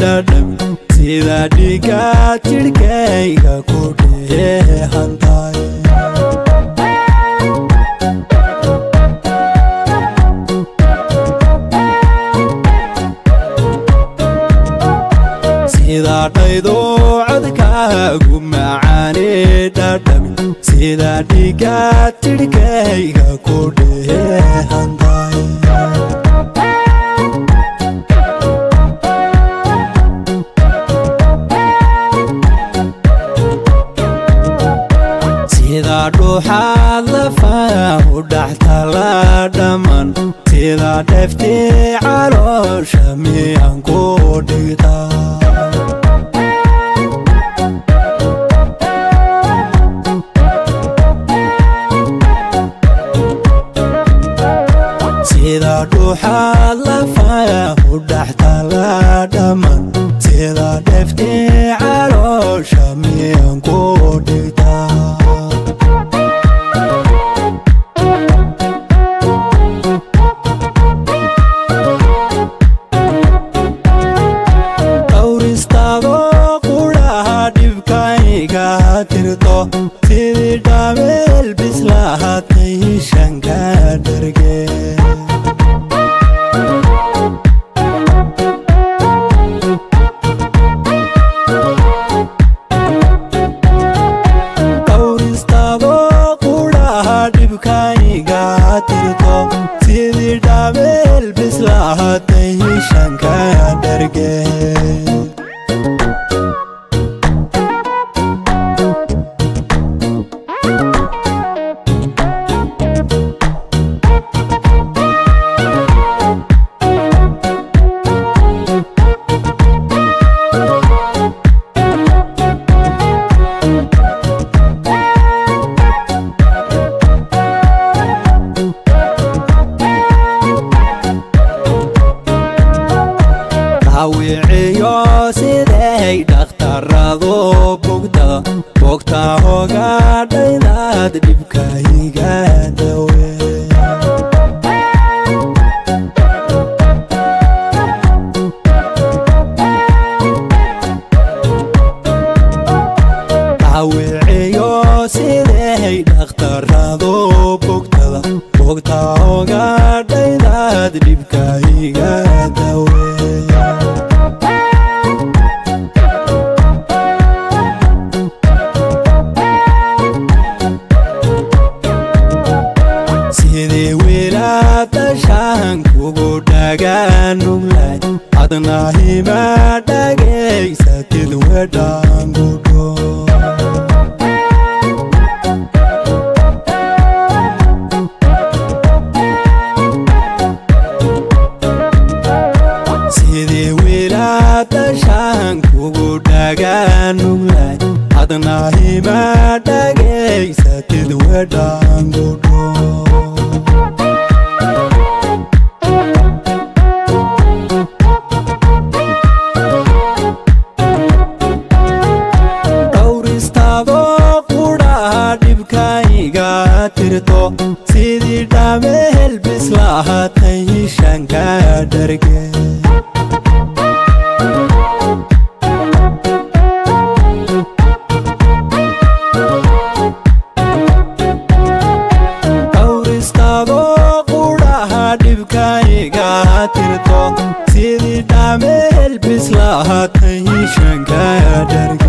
dadam sida dhiga jirkayga ku dheehantahay sida dhaydo codkaagu macaane dadam sida dhiga jirkayga ku dheehantahay sida dhuuxaad lafahu dhaxtala dhammaan sida dheeftii caloosha miyaan ku dhigtaa sida dhuuxaad lafahu dhaxtala dhammaan sida dheeftii caloosha miyaan ku dhigtaa tirto sidii dhaameel bislaatay shanka dharge dhowristaado qudhaha dhibkayga tirto sidii dhaameel bislaatay shanka dharge wiciyo siday dhakhtarado bogta hoga dhaydaad dhibkayga dawe wiciyo siday dhakhtarado bogta hoga dhaydaad dhibkayga dawe sidii wiilaadashaan kugu dhagaanumlay adna hima dhagaysatid wedhaangudho sidii wiilaadashaan kugu dhagaanumlay adna hima dhagaysatid wedhaangudho tirto sidii dhaameel bislaatay shanka dharge dhowristaado qudhaha dhibkayga tirto sidii dhaameel bislaatay shanka dharge